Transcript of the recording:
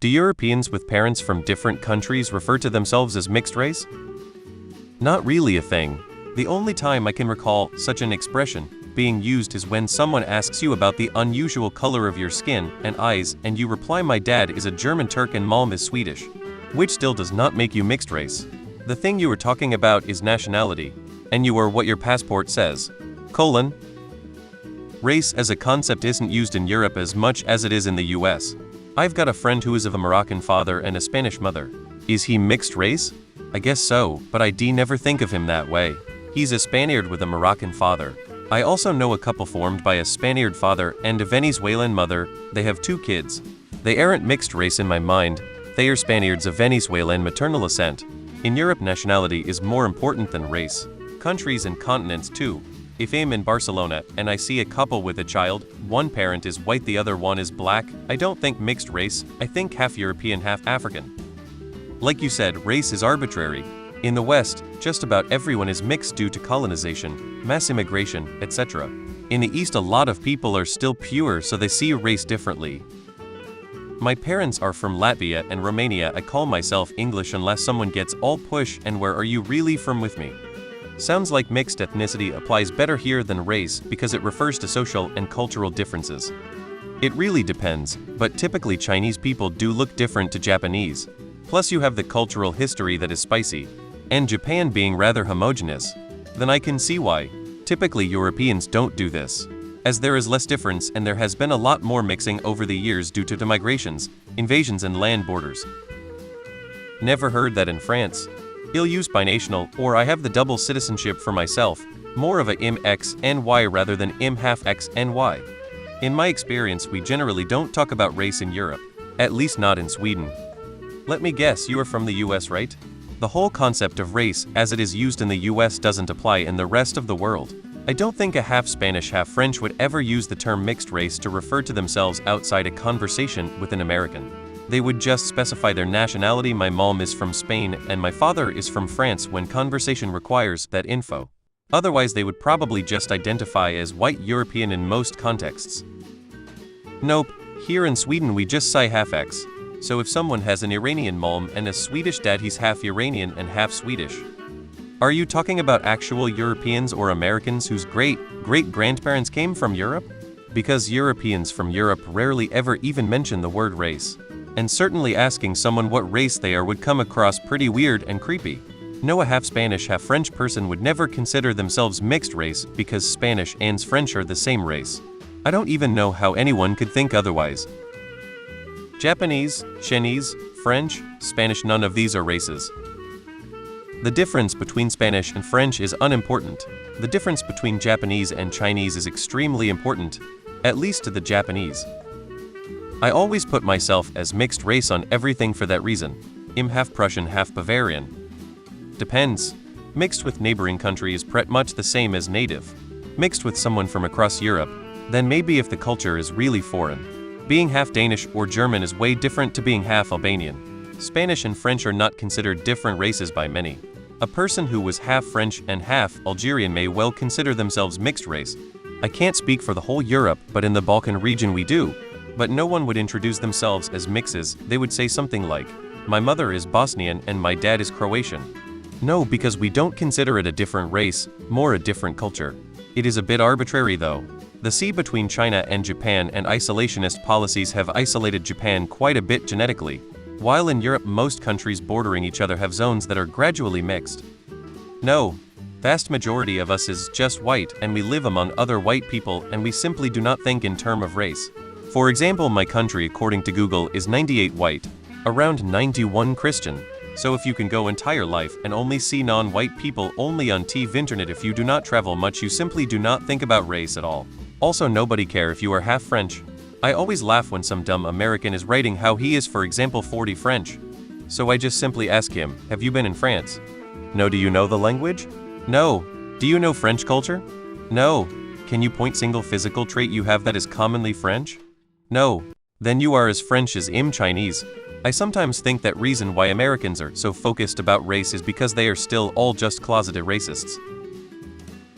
Do Europeans with parents from different countries refer to themselves as mixed race? Not really a thing. The only time I can recall such an expression being used is when someone asks you about the unusual color of your skin and eyes and you reply, "My dad is a German Turk and mom is Swedish," which still does not make you mixed race. The thing you were talking about is nationality, and you are what your passport says. Race as a concept isn't used in Europe as much as it is in the US. I've got a friend who is of a Moroccan father and a Spanish mother. Is he mixed race? I guess so, but I never think of him that way. He's a Spaniard with a Moroccan father. I also know a couple formed by a Spaniard father and a Venezuelan mother. They have 2 kids. They aren't mixed race in my mind. They are Spaniards of Venezuelan maternal ascent. In Europe, nationality is more important than race. Countries and continents too. If I'm in Barcelona and I see a couple with a child, one parent is white, the other one is black, I don't think mixed race, I think half European, half African. Like you said, race is arbitrary. In the West, just about everyone is mixed due to colonization, mass immigration, etc. In the East, a lot of people are still pure, so they see race differently. My parents are from Latvia and Romania. I call myself English unless someone gets all push and "Where are you really from?" with me. Sounds like mixed ethnicity applies better here than race because it refers to social and cultural differences. It really depends, but typically Chinese people do look different to Japanese. Plus you have the cultural history that is spicy, and Japan being rather homogeneous. Then I can see why. Typically Europeans don't do this, as there is less difference and there has been a lot more mixing over the years due to migrations, invasions and land borders. Never heard that in France. I'll use binational, or I have the double citizenship for myself, more of a im X and Y rather than im half X and Y. In my experience, we generally don't talk about race in Europe, at least not in Sweden. Let me guess, you are from the US, right? The whole concept of race as it is used in the US doesn't apply in the rest of the world. I don't think a half Spanish, half French would ever use the term mixed race to refer to themselves outside a conversation with an American. They would just specify their nationality. My mom is from Spain and my father is from France when conversation requires that info. Otherwise they would probably just identify as white European in most contexts. Nope, here in Sweden we just say half X. So if someone has an Iranian mom and a Swedish dad, he's half Iranian and half Swedish. Are you talking about actual Europeans or Americans whose great-great-grandparents came from Europe? Because Europeans from Europe rarely ever even mention the word race. And certainly asking someone what race they are would come across pretty weird and creepy. No, a half Spanish, half French person would never consider themselves mixed race because Spanish and French are the same race. I don't even know how anyone could think otherwise. Japanese, Chinese, French, Spanish, none of these are races. The difference between Spanish and French is unimportant. The difference between Japanese and Chinese is extremely important, at least to the Japanese. I always put myself as mixed race on everything for that reason. I'm half Prussian, half Bavarian. Depends. Mixed with neighboring country is pretty much the same as native. Mixed with someone from across Europe, then maybe if the culture is really foreign. Being half Danish or German is way different to being half Albanian. Spanish and French are not considered different races by many. A person who was half French and half Algerian may well consider themselves mixed race. I can't speak for the whole Europe, but in the Balkan region we do. But no one would introduce themselves as mixes. They would say something like, "My mother is Bosnian and my dad is Croatian." No, because we don't consider it a different race, more a different culture. It is a bit arbitrary though. The sea between China and Japan and isolationist policies have isolated Japan quite a bit genetically, while in Europe most countries bordering each other have zones that are gradually mixed. No, vast majority of us is just white and we live among other white people and we simply do not think in terms of race. For example, my country according to Google is 98 white, around 91 Christian. So if you can go entire life and only see non-white people only on TV internet, if you do not travel much, you simply do not think about race at all. Also, nobody care if you are half French. I always laugh when some dumb American is writing how he is, for example, 40 French. So I just simply ask him, have you been in France? No. Do you know the language? No. Do you know French culture? No. Can you point single physical trait you have that is commonly French? No. Then you are as French as I'm Chinese. I sometimes think that reason why Americans are so focused about race is because they are still all just closeted racists.